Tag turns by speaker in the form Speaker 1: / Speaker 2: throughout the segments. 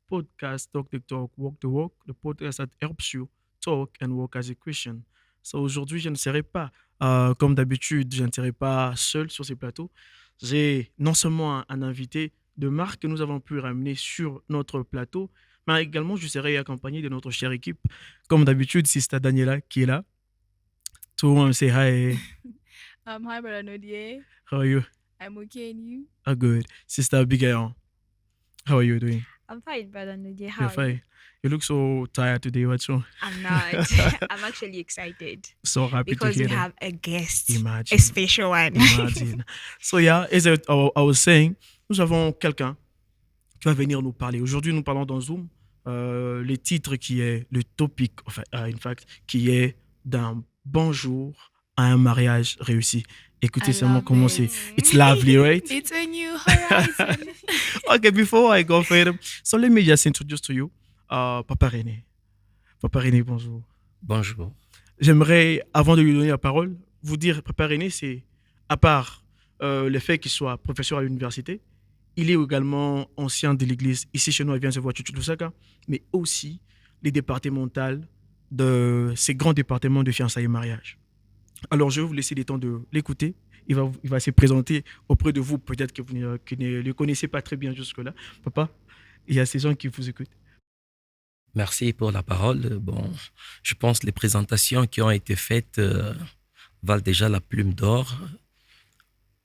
Speaker 1: podcast Talk the Talk, Walk the Walk, le podcast that helps you talk and walk as a Christian. So aujourd'hui, je ne serai pas, comme d'habitude, je ne serai pas seul sur ces plateaux. J'ai non seulement un invité de marque que nous avons pu ramener sur notre plateau, mais également je serai accompagné de notre chère équipe. Comme d'habitude, Sister Daniela qui est là. Tout le monde me say hi.
Speaker 2: Hi, Brother Nodier.
Speaker 1: How are you?
Speaker 2: I'm okay, and you?
Speaker 1: Oh, good. Sister Abigail, how are you doing?
Speaker 3: I'm fine, Brother Nadia. How
Speaker 1: You're
Speaker 3: are you?
Speaker 1: fine. You look so tired today. What's wrong?
Speaker 3: I'm not. I'm actually excited
Speaker 1: So happy
Speaker 3: because
Speaker 1: to
Speaker 3: we
Speaker 1: hear that.
Speaker 3: have a guest,
Speaker 1: Imagine.
Speaker 3: a special one.
Speaker 1: Imagine. So yeah, as I was saying, nous avons quelqu'un qui va venir nous parler. Aujourd'hui, nous parlons dans Zoom. Le titre qui est le topic, enfin, in fact, qui est d'un bonjour à un mariage réussi. Écoutez
Speaker 2: I
Speaker 1: seulement
Speaker 2: love
Speaker 1: comment
Speaker 2: it.
Speaker 1: c'est. It's lovely, right?
Speaker 2: It's a new horizon.
Speaker 1: Okay, before I go further, so let me just introduce to you Papa René. Papa René, bonjour.
Speaker 4: Bonjour.
Speaker 1: J'aimerais, avant de lui donner la parole, vous dire, Papa René, c'est, à part le fait qu'il soit professeur à l'université, il est également ancien de l'église. Ici, chez nous, il vient se voir Lusaka, mais aussi les départementales de ces grands départements de fiançailles et mariage. Alors, je vais vous laisser le temps de l'écouter. Il va se présenter auprès de vous. Peut-être que vous ne le connaissez pas très bien jusque-là. Papa, il y a ces gens qui vous écoutent.
Speaker 4: Merci pour la parole. Bon, je pense que les présentations qui ont été faites valent déjà la plume d'or.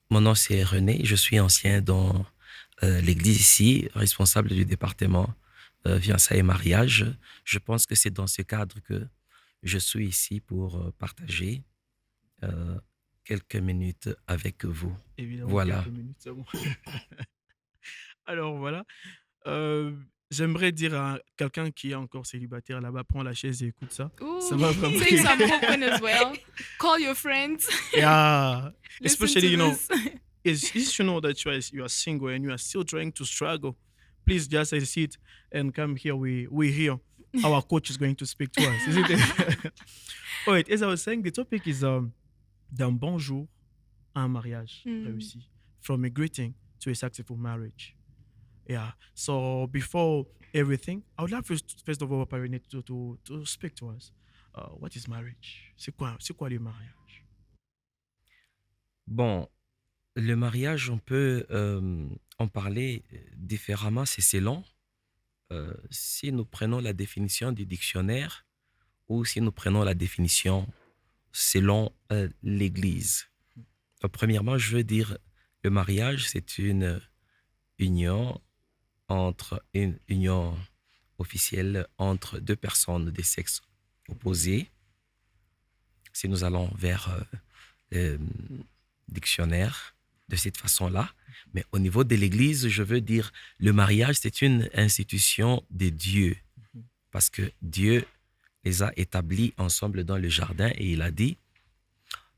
Speaker 4: Mon nom, c'est René. Je suis ancien dans l'église ici, responsable du département fiançailles et mariage. Je pense que c'est dans ce cadre que je suis ici pour partager quelques minutes avec vous.
Speaker 1: Évidemment,
Speaker 4: Voilà.
Speaker 1: quelques minutes, c'est bon. Alors voilà. Euh, J'aimerais dire à quelqu'un qui est encore célibataire là-bas, prends la chaise et écoute ça.
Speaker 2: Ooh,
Speaker 1: Ça va vraiment.
Speaker 2: say some hoping as well. Call your friends.
Speaker 1: Yeah.
Speaker 2: Listen
Speaker 1: Especially,
Speaker 2: to
Speaker 1: you know,
Speaker 2: this.
Speaker 1: if you know that you are single and you are still trying to struggle, please just sit and come here. We here. Our coach is going to speak to us, isn't it? All right. As I was saying, the topic is d'un bonjour à un mariage réussi, from a greeting to a successful marriage. Yeah. So before everything, I would like first of all, Papa to speak to us. What is marriage? C'est quoi le mariage?
Speaker 4: Bon, le mariage, on peut en parler différemment, c'est selon. Si nous prenons la définition du dictionnaire ou si nous prenons la définition selon l'Église. Premièrement, je veux dire, le mariage, c'est une union une union officielle entre deux personnes des sexes opposés. Si nous allons vers le dictionnaire de cette façon-là, mais au niveau de l'Église, je veux dire, le mariage, c'est une institution de Dieu, parce que Dieu les a établis ensemble dans le jardin et il a dit,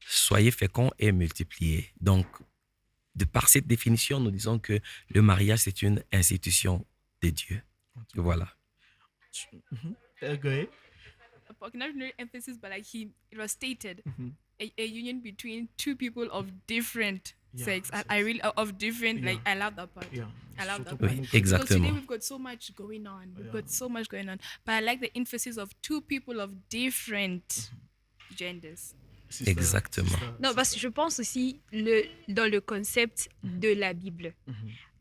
Speaker 4: soyez féconds et multipliez. Donc, de par cette définition, nous disons que le mariage, c'est une institution de Dieu. Voilà.
Speaker 1: Okay.
Speaker 2: Not really emphasis, but like it was stated, a union between two people of different sex. I really of different. Like I love that part.
Speaker 1: Yeah.
Speaker 2: I love that
Speaker 4: Oui,
Speaker 2: part. Because today
Speaker 4: exactement.
Speaker 2: we've got so much going on. We've got so much going on. But I like the emphasis of two people of different genders.
Speaker 4: Exactement.
Speaker 3: Non, parce que je pense aussi dans le concept de la Bible.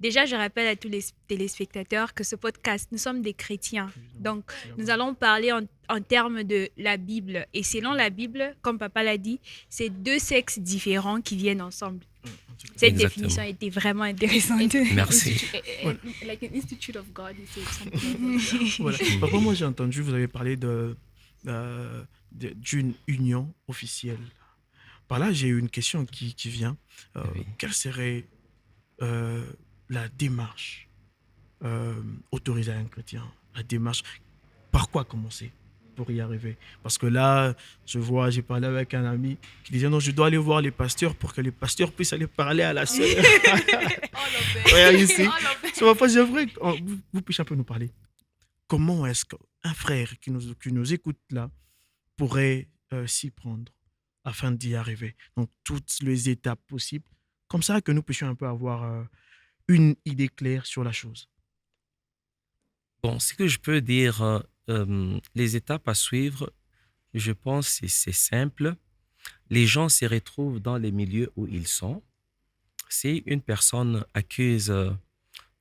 Speaker 3: Déjà, je rappelle à tous les téléspectateurs que ce podcast, nous sommes des chrétiens. Donc, nous allons parler en termes de la Bible. Et selon la Bible, comme papa l'a dit, c'est deux sexes différents qui viennent ensemble. Cette
Speaker 4: Exactement.
Speaker 3: définition était vraiment intéressante.
Speaker 4: Merci.
Speaker 2: Like an institute of God, you said something.
Speaker 1: Voilà. Papa, moi j'ai entendu, vous avez parlé d'une union officielle. Par là, j'ai eu une question qui vient.
Speaker 4: Oui.
Speaker 1: Quelle serait la démarche autorisée à un chrétien? La démarche, par quoi commencer pour y arriver? Parce que là, j'ai parlé avec un ami qui disait non, je dois aller voir les pasteurs pour que les pasteurs puissent aller parler à la sœur.
Speaker 2: All of it.
Speaker 1: Ouais, ici.
Speaker 2: All of it.
Speaker 1: So, papa, j'aimerais que vous puissiez un peu nous parler. Comment est-ce qu'un frère qui nous écoute là pourrait s'y prendre afin d'y arriver? Donc, toutes les étapes possibles, comme ça que nous puissions un peu avoir une idée claire sur la chose.
Speaker 4: Bon, ce que je peux dire, les étapes à suivre, je pense que c'est simple. Les gens se retrouvent dans les milieux où ils sont. Si une personne accuse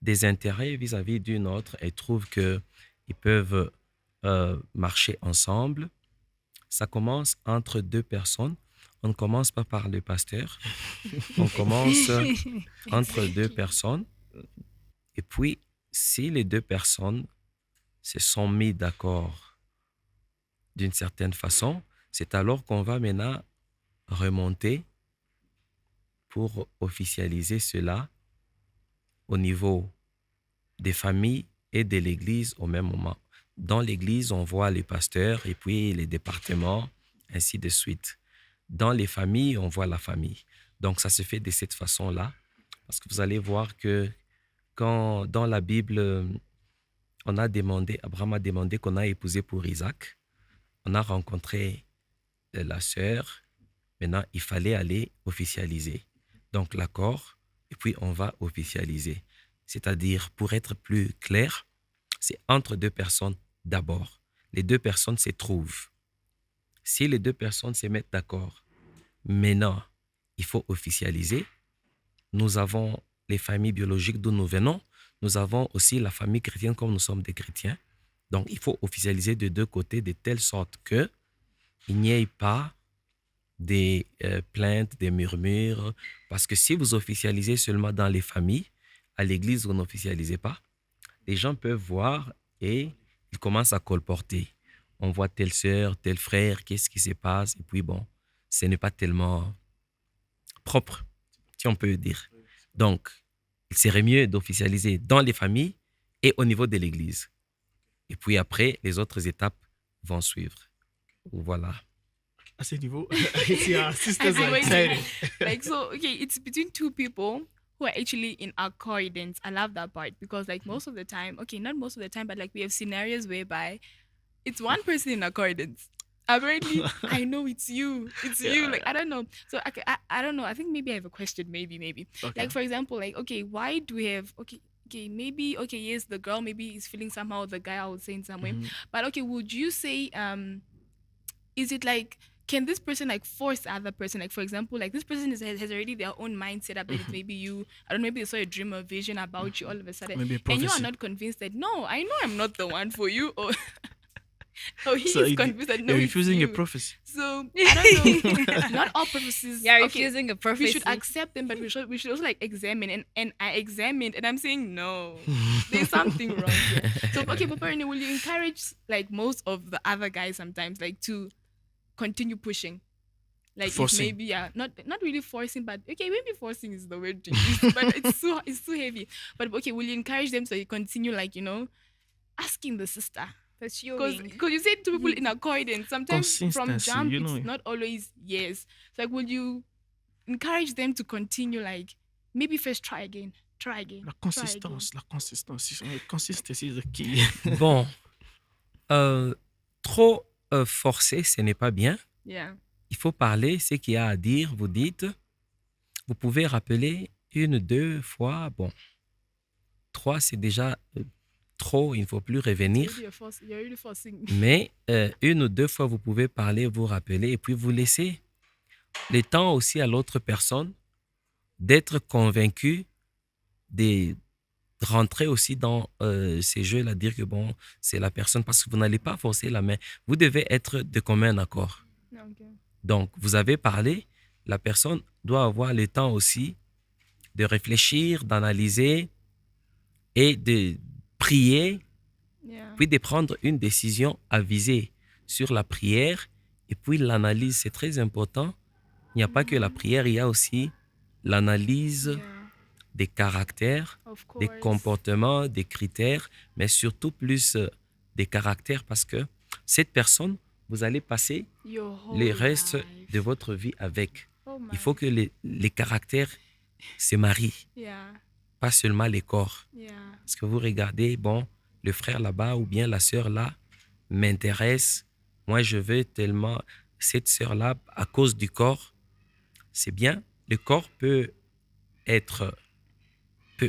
Speaker 4: des intérêts vis-à-vis d'une autre et trouve qu'ils peuvent marcher ensemble, ça commence entre deux personnes. On ne commence pas par le pasteur, on commence entre deux personnes. Et puis, si les deux personnes se sont mis d'accord d'une certaine façon, c'est alors qu'on va maintenant remonter pour officialiser cela au niveau des familles et de l'Église au même moment. Dans l'Église, on voit les pasteurs et puis les départements, ainsi de suite. Dans les familles, on voit la famille. Donc, ça se fait de cette façon-là, parce que vous allez voir que quand dans la Bible, Abraham a demandé qu'on a épousé pour Isaac, on a rencontré la sœur, maintenant il fallait aller officialiser. Donc l'accord, et puis on va officialiser. C'est-à-dire, pour être plus clair, c'est entre deux personnes d'abord. Les deux personnes se trouvent. Si les deux personnes se mettent d'accord, maintenant, il faut officialiser. Nous avons les familles biologiques d'où nous venons. Nous avons aussi la famille chrétienne comme nous sommes des chrétiens. Donc, il faut officialiser de deux côtés de telle sorte que il n'y ait pas des plaintes, des murmures. Parce que si vous officialisez seulement dans les familles, à l'église, vous n'officialisez pas, les gens peuvent voir et ils commencent à colporter. On voit telle sœur, tel frère, qu'est-ce qui se passe? Et puis bon, ce n'est pas tellement propre, si on peut dire. Donc, il serait mieux d'officialiser dans les familles et au niveau de l'église. Et puis après, les autres étapes vont suivre. Voilà.
Speaker 1: À ce niveau, yeah, sisters
Speaker 2: I
Speaker 1: are
Speaker 2: see what you mean.
Speaker 1: excited.
Speaker 2: Like, so okay, it's between two people who are actually in accordance. I love that part because like most of the time, okay, not most of the time, but like we have scenarios whereby it's one person in accordance. Apparently, I know it's you. It's you. Like I don't know. So I don't know. I think maybe I have a question. Maybe.
Speaker 1: Okay.
Speaker 2: Like for example, like okay, why do we have okay maybe okay yes the girl maybe is feeling somehow the guy I would say in some way, but okay would you say is it like can this person like force the other person, like for example like this person has already their own mindset up that it's maybe you, I don't know, maybe they saw a dream or vision about you all of a sudden,
Speaker 1: Maybe a
Speaker 2: and you are
Speaker 1: prophecy.
Speaker 2: not convinced that no I know I'm not the one for you, or or he
Speaker 1: So
Speaker 2: is
Speaker 1: you-
Speaker 2: convinced that no
Speaker 1: You're
Speaker 2: it's
Speaker 1: refusing a
Speaker 2: you.
Speaker 1: prophecy.
Speaker 2: So I don't know. Not all prophecies.
Speaker 3: You're
Speaker 2: okay,
Speaker 3: refusing a prophecy.
Speaker 2: we should accept them, but we should also like examine. And I examined, and I'm saying no, there's something wrong here. So okay, Papa Rene, will you encourage like most of the other guys sometimes like to continue pushing? Like if
Speaker 1: Forcing.
Speaker 2: maybe not really forcing, but okay, maybe forcing is the word to use, but it's too heavy. But okay, will you encourage them so you continue like asking the sister?
Speaker 3: Pursuing.
Speaker 2: Because you say two people in accordance, sometimes from
Speaker 1: Consistency,
Speaker 2: jump
Speaker 1: you know.
Speaker 2: it's not always yes. So like, would you encourage them to continue like maybe first try again?
Speaker 1: La
Speaker 2: try again.
Speaker 1: consistance, la consistance. Consistency is the key.
Speaker 4: Bon, trop forcer, ce n'est pas bien.
Speaker 2: Yeah.
Speaker 4: Il faut parler ce qu'il y a à dire. Vous dites, vous pouvez rappeler une, deux fois. Bon, trois, c'est déjà trop, il ne faut plus revenir.
Speaker 2: You're really forcing.
Speaker 4: Mais une ou deux fois, vous pouvez parler, vous rappeler, et puis vous laissez le temps aussi à l'autre personne d'être convaincu, de rentrer aussi dans ces jeux-là, dire que bon, c'est la personne, parce que vous n'allez pas forcer la main. Vous devez être de commun accord.
Speaker 2: Okay.
Speaker 4: Donc, vous avez parlé, la personne doit avoir le temps aussi de réfléchir, d'analyser et de prier,
Speaker 2: Yeah.
Speaker 4: puis de prendre une décision avisée sur la prière. Et puis l'analyse, c'est très important. Il n'y a pas que la prière, il y a aussi l'analyse
Speaker 2: Yeah.
Speaker 4: des caractères,
Speaker 2: Of
Speaker 4: des
Speaker 2: course.
Speaker 4: comportements, des critères, mais surtout plus des caractères, parce que cette personne, vous allez passer
Speaker 2: Your whole
Speaker 4: le reste
Speaker 2: life.
Speaker 4: de votre vie avec.
Speaker 2: Oh my.
Speaker 4: Il faut que les caractères se marient,
Speaker 2: Yeah.
Speaker 4: pas seulement les corps.
Speaker 2: Yeah.
Speaker 4: Parce que vous regardez, bon, le frère là-bas ou bien la sœur là m'intéresse. Moi, je veux tellement cette sœur-là à cause du corps. C'est bien. Le corps peut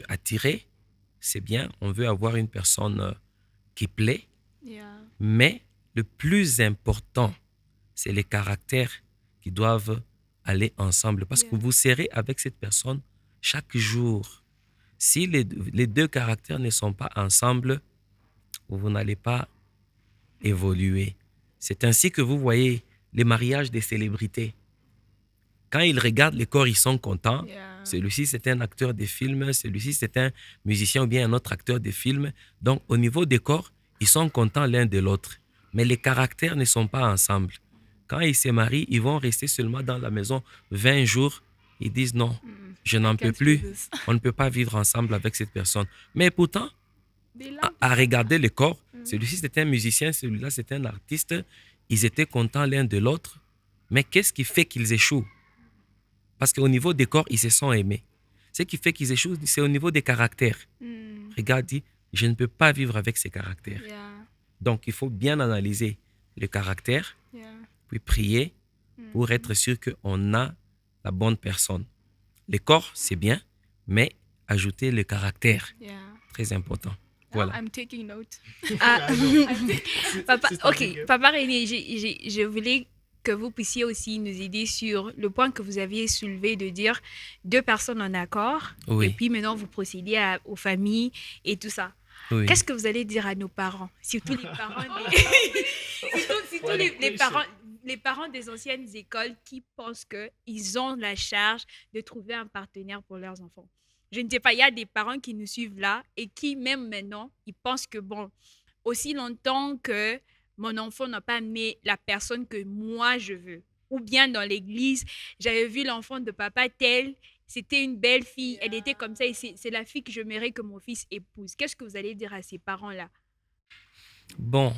Speaker 4: attirer. C'est bien. On veut avoir une personne qui plaît,
Speaker 2: Yeah.
Speaker 4: mais le plus important, c'est les caractères qui doivent aller ensemble parce que
Speaker 2: Yeah.
Speaker 4: vous serez avec cette personne chaque jour. Si les deux caractères ne sont pas ensemble, vous n'allez pas évoluer. C'est ainsi que vous voyez les mariages des célébrités. Quand ils regardent les corps, ils sont contents.
Speaker 2: Yeah.
Speaker 4: Celui-ci, c'est un acteur de film. Celui-ci, c'est un musicien ou bien un autre acteur de film. Donc, au niveau des corps, ils sont contents l'un de l'autre. Mais les caractères ne sont pas ensemble. Quand ils se marient, ils vont rester seulement dans la maison 20 jours. Ils disent non, je n'en
Speaker 2: I
Speaker 4: peux
Speaker 2: can't do
Speaker 4: plus.
Speaker 2: this.
Speaker 4: On ne peut pas vivre ensemble avec cette personne. Mais pourtant,
Speaker 2: They love
Speaker 4: à regarder le corps, celui-ci c'était un musicien, celui-là c'était un artiste. Ils étaient contents l'un de l'autre. Mais qu'est-ce qui fait qu'ils échouent? Parce qu'au niveau des corps, ils se sont aimés. Ce qui fait qu'ils échouent, c'est au niveau des caractères. Regarde, dit, je ne peux pas vivre avec ces caractères.
Speaker 2: Yeah.
Speaker 4: Donc, il faut bien analyser le caractère,
Speaker 2: Yeah.
Speaker 4: puis prier pour être sûr qu'on a la bonne personne. Le corps, c'est bien, mais ajouter le caractère,
Speaker 2: Yeah.
Speaker 4: très important.
Speaker 2: Now
Speaker 4: Voilà.
Speaker 2: I'm taking note.
Speaker 3: Ah, papa,
Speaker 1: C'est un
Speaker 3: ok,
Speaker 1: big up.
Speaker 3: Papa René, je voulais que vous puissiez aussi nous aider sur le point que vous aviez soulevé de dire deux personnes en accord.
Speaker 4: Oui.
Speaker 3: Et puis maintenant, vous procédez aux familles et tout ça.
Speaker 4: Oui.
Speaker 3: Qu'est-ce que vous allez dire à nos parents? Surtout les parents surtout les parents des anciennes écoles qui pensent qu'ils ont la charge de trouver un partenaire pour leurs enfants. Je ne sais pas, il y a des parents qui nous suivent là et qui, même maintenant, ils pensent que, bon, aussi longtemps que mon enfant n'a pas amené la personne que moi je veux. Ou bien dans l'église, j'avais vu l'enfant de papa tel, c'était une belle fille, elle était comme ça et c'est la fille que j'aimerais que mon fils épouse. Qu'est-ce que vous allez dire à ces parents-là?
Speaker 4: Bon,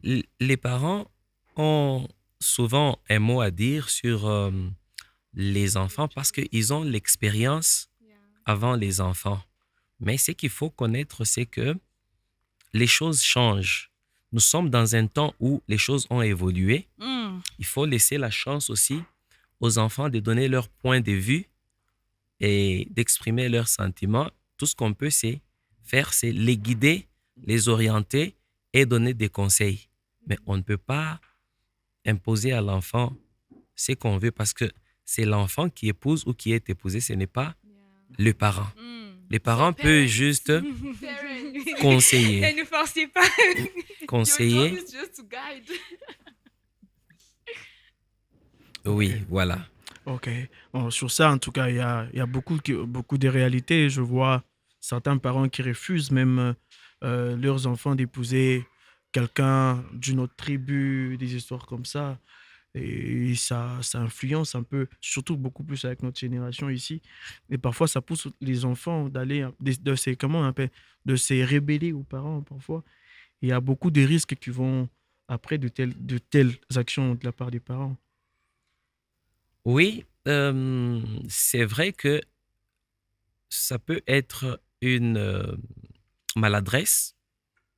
Speaker 4: les parents ont souvent un mot à dire sur les enfants parce qu'ils ont l'expérience avant les enfants. Mais ce qu'il faut connaître, c'est que les choses changent. Nous sommes dans un temps où les choses ont évolué. Il faut laisser la chance aussi aux enfants de donner leur point de vue et d'exprimer leurs sentiments. Tout ce qu'on peut c'est les guider, les orienter et donner des conseils. Mais on ne peut pas imposer à l'enfant ce qu'on veut parce que c'est l'enfant qui épouse ou qui est épousé, ce n'est pas le parent. Les parents peuvent juste conseiller.
Speaker 3: Ne nous forcez pas.
Speaker 4: Conseiller,
Speaker 2: Your job is just to guide.
Speaker 4: oui, voilà.
Speaker 1: Ok. Bon, sur ça, en tout cas, il y a beaucoup de réalités. Je vois certains parents qui refusent même leurs enfants d'épouser quelqu'un d'une autre tribu, des histoires comme ça. Et ça influence un peu, surtout beaucoup plus avec notre génération ici. Et parfois, ça pousse les enfants d'aller, comment on appelle, de se rébeller aux parents parfois. Il y a beaucoup de risques qui vont après de telles actions de la part des parents.
Speaker 4: Oui, c'est vrai que ça peut être une maladresse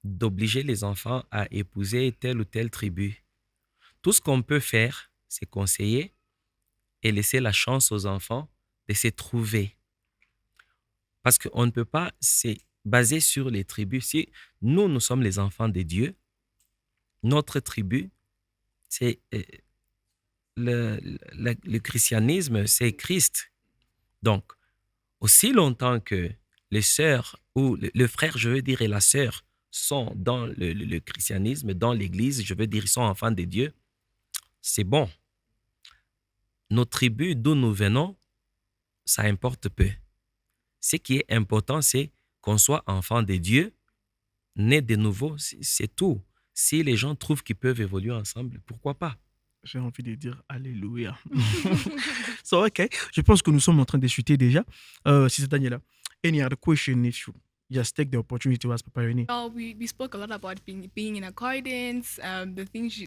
Speaker 4: d'obliger les enfants à épouser telle ou telle tribu. Tout ce qu'on peut faire, c'est conseiller et laisser la chance aux enfants de se trouver. Parce qu'on ne peut pas se baser sur les tribus. Si nous sommes les enfants de Dieu, notre tribu, c'est le christianisme, c'est Christ. Donc, aussi longtemps que les sœurs ou le frère, je veux dire, et la sœur sont dans le christianisme, dans l'église, je veux dire, ils sont enfants de Dieu, c'est bon. Nos tribus, d'où nous venons, ça importe peu. Ce qui est important, c'est qu'on soit enfant de Dieu, né de nouveau, c'est tout. Si les gens trouvent qu'ils peuvent évoluer ensemble, pourquoi pas?
Speaker 1: J'ai envie de dire Alléluia. So, ok. Je pense que nous sommes en train de chuter déjà. Sister Daniela, any other question if you just take the opportunity to ask Papa René?
Speaker 2: Oh, we spoke a lot about being in accordance, the things,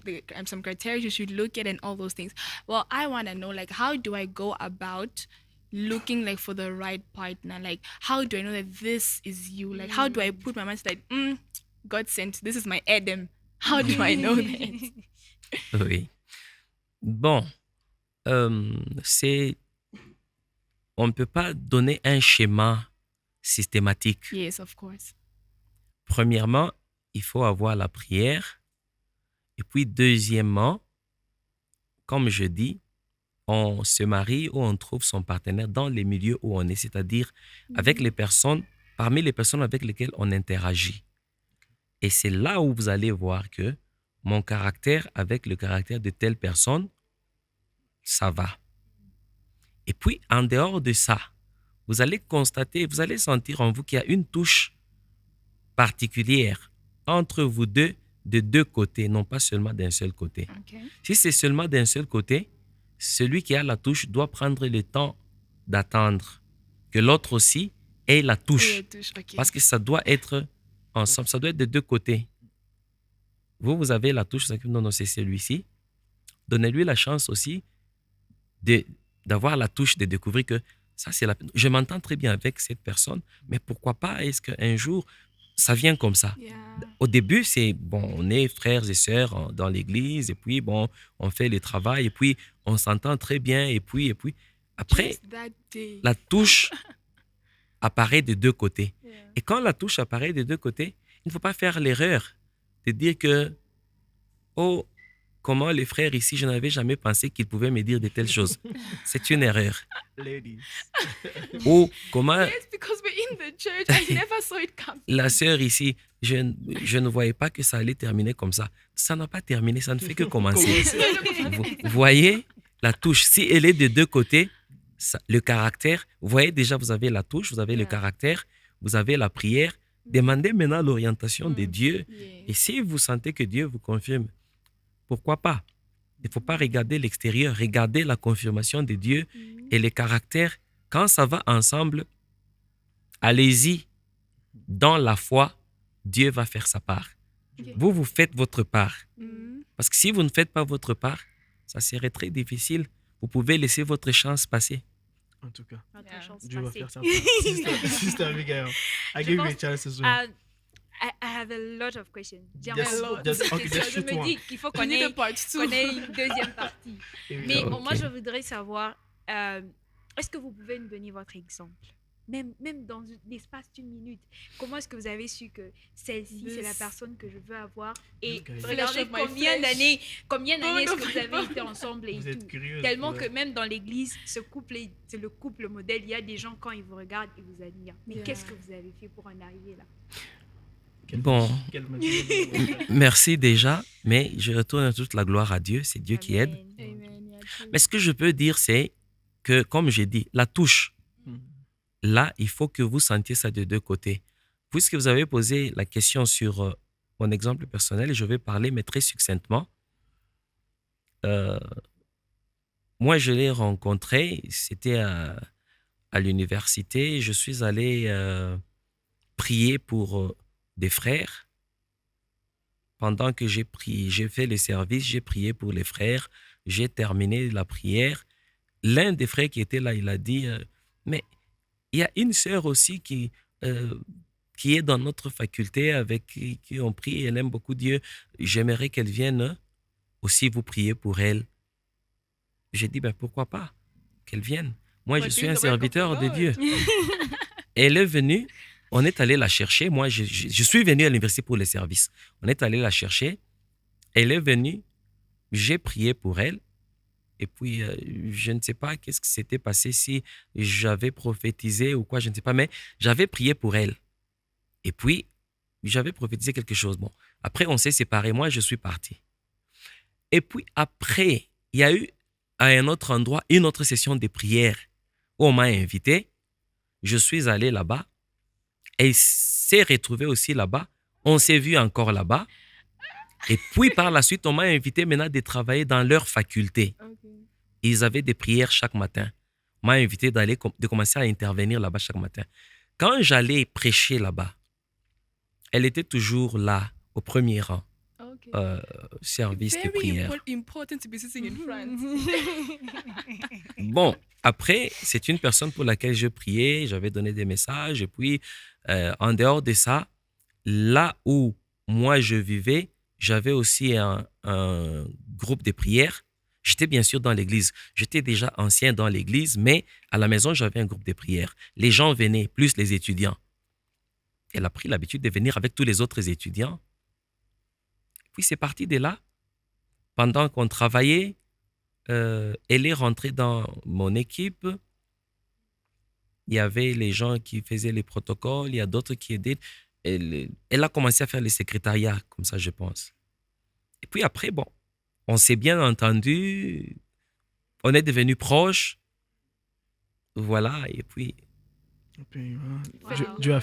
Speaker 2: some criteria you should look at, and all those things. Well, I want to know, like, how do I go about looking like for the right partner? Like, how do I know that this is you? Like, how do I put my mind to like, God sent, this is my Adam. How do I know that?
Speaker 4: Oui. Bon, c'est... On ne peut pas donner un schéma systématique.
Speaker 2: Yes, of course.
Speaker 4: Premièrement, il faut avoir la prière. Et puis, deuxièmement, comme je dis, on se marie ou on trouve son partenaire dans les milieux où on est, c'est-à-dire avec les personnes, parmi les personnes avec lesquelles on interagit. Et c'est là où vous allez voir que mon caractère avec le caractère de telle personne, ça va. Et puis, en dehors de ça, vous allez constater, vous allez sentir en vous qu'il y a une touche particulière entre vous deux, de deux côtés, non pas seulement d'un seul côté.
Speaker 2: Ok.
Speaker 4: Si c'est seulement d'un seul côté, celui qui a la touche doit prendre le temps d'attendre que l'autre aussi ait la touche.
Speaker 2: Ok.
Speaker 4: Parce que ça doit être ensemble, ça doit être de deux côtés. Vous avez la touche, vous avez dit, non, c'est celui-ci. Donnez-lui la chance aussi d'avoir la touche, de découvrir que ça, c'est je m'entends très bien avec cette personne, mais pourquoi pas est-ce qu'un jour, ça vient comme ça?
Speaker 2: Yeah.
Speaker 4: Au début, c'est bon, on est frères et sœurs dans l'église, et puis bon, on fait le travail, et puis on s'entend très bien, et puis après,
Speaker 2: Just that day.
Speaker 4: la touche apparaît de deux côtés.
Speaker 2: Yeah.
Speaker 4: Et quand la touche apparaît de deux côtés, il ne faut pas faire l'erreur de dire que, oh, comment les frères ici, je n'avais jamais pensé qu'ils pouvaient me dire de telles choses. C'est une erreur.
Speaker 1: Ladies.
Speaker 4: Ou comment
Speaker 2: Yes, because we're in the church. I never saw it come.
Speaker 4: la sœur ici, je ne voyais pas que ça allait terminer comme ça. Ça n'a pas terminé, ça ne fait que commencer. Vous voyez la touche, si elle est de deux côtés, le caractère, vous voyez déjà, vous avez la touche, vous avez le caractère, vous avez la prière. Demandez maintenant l'orientation de Dieu.
Speaker 2: Yeah.
Speaker 4: Et si vous sentez que Dieu vous confirme, pourquoi pas? Il ne faut pas regarder l'extérieur, regardez la confirmation de Dieu et le caractère. Quand ça va ensemble, allez-y. Dans la foi, Dieu va faire sa part.
Speaker 2: Ok.
Speaker 4: Vous faites votre part.
Speaker 2: Mm.
Speaker 4: Parce que si vous ne faites pas votre part, ça serait très difficile. Vous pouvez laisser votre chance passer.
Speaker 1: En tout cas,
Speaker 3: Notre
Speaker 2: Yeah.
Speaker 3: chance
Speaker 1: Dieu va
Speaker 3: passée.
Speaker 1: faire sa part. Sister Abigail, I give you a
Speaker 3: pense-
Speaker 1: chance as well.
Speaker 3: I have a lot of questions. J'ai
Speaker 1: Yes,
Speaker 3: encore beaucoup
Speaker 1: just-
Speaker 3: de
Speaker 1: okay,
Speaker 3: questions.
Speaker 1: just
Speaker 3: Je
Speaker 1: shoot
Speaker 3: me
Speaker 1: one.
Speaker 3: dis qu'il faut
Speaker 2: We
Speaker 3: qu'on
Speaker 2: need a
Speaker 3: ait,
Speaker 2: part two.
Speaker 3: qu'on ait une deuxième partie. Mais
Speaker 4: Ok.
Speaker 3: moi, je voudrais savoir, est-ce que vous pouvez nous donner votre exemple? Même dans l'espace d'une minute. Comment est-ce que vous avez su que celle-ci, c'est la
Speaker 2: This-
Speaker 3: personne que je veux avoir? Et
Speaker 1: This guy.
Speaker 3: regardez
Speaker 2: Flesh of my
Speaker 3: combien
Speaker 2: flesh.
Speaker 3: d'années est-ce
Speaker 2: Bone
Speaker 3: que
Speaker 2: of
Speaker 3: vous
Speaker 2: my
Speaker 3: avez
Speaker 2: bone.
Speaker 3: été ensemble et
Speaker 1: Vous êtes
Speaker 3: tout.
Speaker 1: curieuse.
Speaker 3: Tellement
Speaker 1: ouais.
Speaker 3: que même dans l'église, ce couple, c'est le couple modèle. Il y a des gens, quand ils vous regardent, ils vous admirent. Mais
Speaker 2: Yeah.
Speaker 3: qu'est-ce que vous avez fait pour en arriver là?
Speaker 1: Quelle
Speaker 4: Bon.
Speaker 1: match- quelle match-
Speaker 4: Merci déjà, mais je retourne toute la gloire à Dieu. C'est Dieu qui aide.
Speaker 3: Amen.
Speaker 2: Amen. Yeah, true.
Speaker 4: Mais ce que je peux dire, c'est que, comme j'ai dit, la touche,
Speaker 1: Mhm.
Speaker 4: là, il faut que vous sentiez ça de deux côtés. Puisque vous avez posé la question sur mon exemple personnel, je vais parler, mais très succinctement. Moi, je l'ai rencontré, c'était à l'université. Je suis allé prier pour des frères. Pendant que j'ai fait le service, j'ai prié pour les frères. J'ai terminé la prière. L'un des frères qui était là, il a dit, mais il y a une sœur aussi qui est dans notre faculté avec qui on prie. Elle aime beaucoup Dieu. J'aimerais qu'elle vienne aussi vous prier pour elle. J'ai dit, ben pourquoi pas qu'elle vienne. Moi, je
Speaker 2: But
Speaker 4: suis
Speaker 2: doing
Speaker 4: un
Speaker 2: the work of the
Speaker 4: serviteur de
Speaker 2: Lord.
Speaker 4: Dieu. Elle est venue, on est allé la chercher. Moi, je suis venu à l'université pour les services. On est allé la chercher. Elle est venue, j'ai prié pour elle. Et puis, je ne sais pas qu'est-ce qui s'était passé, si j'avais prophétisé ou quoi, je ne sais pas, mais j'avais prié pour elle. Et puis, j'avais prophétisé quelque chose. Bon, après, on s'est séparés. Moi, je suis parti. Et puis, après, il y a eu à un autre endroit une autre session de prière où on m'a invité. Je suis allé là-bas. Elle s'est retrouvée aussi là-bas. On s'est vu encore là-bas. Et puis, par la suite, on m'a invité maintenant de travailler dans leur faculté.
Speaker 2: Okay.
Speaker 4: Ils avaient des prières chaque matin. On m'a invité de commencer à intervenir là-bas chaque matin. Quand j'allais prêcher là-bas, elle était toujours là, au premier rang,
Speaker 2: Okay.
Speaker 4: service de
Speaker 2: Very
Speaker 4: prière.
Speaker 2: important to be sitting in front.
Speaker 4: Bon, après, c'est une personne pour laquelle je priais, j'avais donné des messages. Et puis, en dehors de ça, là où moi je vivais, j'avais aussi un groupe de prière. J'étais bien sûr dans l'église. J'étais déjà ancien dans l'église, mais à la maison, j'avais un groupe de prière. Les gens venaient, plus les étudiants. Elle a pris l'habitude de venir avec tous les autres étudiants. puis c'est parti de là. Pendant qu'on travaillait, elle est rentrée dans mon équipe. Il y avait les gens qui faisaient les protocoles, il y a d'autres qui aidaient. Elle a commencé à faire le secrétariat, comme ça, je pense. Et puis après, bon, on s'est bien entendu, on est devenus proches. Voilà, et puis
Speaker 1: Et puis, voilà.
Speaker 3: Wow.
Speaker 1: Dieu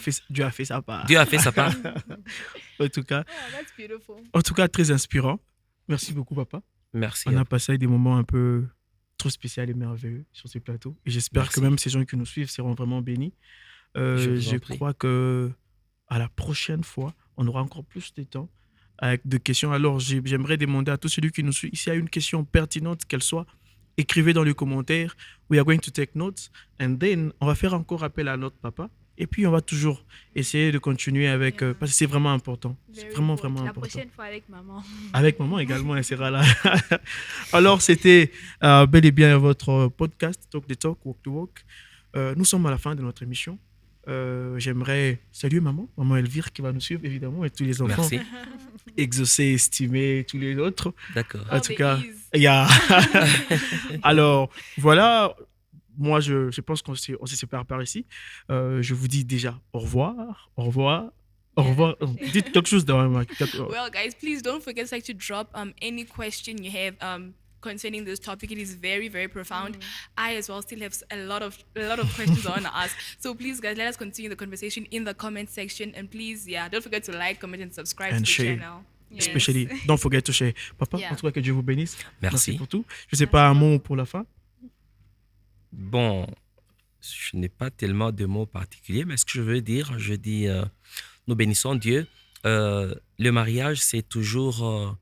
Speaker 1: a fait sa part.
Speaker 4: Dieu a fait sa part.
Speaker 1: En tout cas,
Speaker 2: Oh, that's beautiful.
Speaker 1: très inspirant. Merci beaucoup, papa.
Speaker 4: Merci.
Speaker 1: On a passé des moments un peu trop spéciaux et merveilleux sur ce plateau. Et j'espère
Speaker 4: Merci.
Speaker 1: que même ces gens qui nous suivent seront vraiment bénis.
Speaker 4: Je vous en
Speaker 1: Je
Speaker 4: prie.
Speaker 1: crois que à la prochaine fois, on aura encore plus de temps avec des questions. Alors, j'aimerais demander à tous ceux qui nous suivent, s'il y a une question pertinente, qu'elle soit, écrivez dans les commentaires. We are going to take notes. And then, on va faire encore appel à notre papa. Et puis, on va toujours essayer de continuer avec...
Speaker 2: Yeah.
Speaker 1: parce que c'est vraiment important. C'est
Speaker 2: Very
Speaker 1: vraiment,
Speaker 2: important.
Speaker 1: vraiment
Speaker 3: La
Speaker 1: important.
Speaker 3: prochaine fois avec maman.
Speaker 1: Avec maman également, elle sera là. Alors, c'était bel et bien votre podcast, Talk the Talk, Walk the Walk. Nous sommes à la fin de notre émission. J'aimerais saluer maman Elvire qui va nous suivre évidemment, et tous les enfants
Speaker 4: Merci.
Speaker 1: exaucés, estimés, tous les autres.
Speaker 4: D'accord.
Speaker 1: En
Speaker 2: Oh,
Speaker 1: tout
Speaker 2: the
Speaker 1: cas,
Speaker 2: ease.
Speaker 1: il y a... Alors, voilà. Moi, je pense qu'on se sépare par ici. Je vous dis déjà au revoir, au revoir, au revoir. Dites quelque chose dans ma...
Speaker 2: Well, guys, please don't forget to drop any question you have concerning this topic. It is very, very profound. I as well still have a lot of questions I want to ask. So please, guys, let us continue the conversation in the comment section. And please, don't forget to like, comment, and subscribe
Speaker 1: And
Speaker 2: to the
Speaker 1: share.
Speaker 2: channel. Yes.
Speaker 1: Especially, don't forget to share. Papa,
Speaker 2: Yeah.
Speaker 1: en tout cas, que Dieu vous bénisse.
Speaker 4: Merci.
Speaker 1: pour tout. Je ne sais pas un mot pour la fin.
Speaker 4: Bon, je n'ai pas tellement de mots particuliers, mais ce que je veux dire, je dis, nous bénissons Dieu. Le mariage, c'est toujours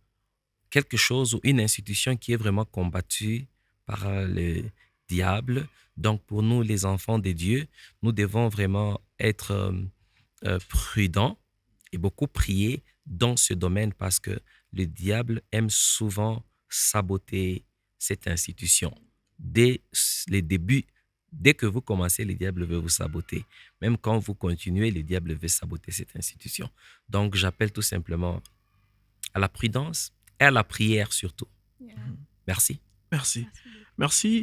Speaker 4: quelque chose ou une institution qui est vraiment combattue par le diable. Donc, pour nous, les enfants de Dieu, nous devons vraiment être prudents et beaucoup prier dans ce domaine parce que le diable aime souvent saboter cette institution. Dès les débuts, dès que vous commencez, le diable veut vous saboter. Même quand vous continuez, le diable veut saboter cette institution. Donc, j'appelle tout simplement à la prudence et à la prière surtout.
Speaker 2: Yeah.
Speaker 4: Merci.
Speaker 1: Merci. Merci.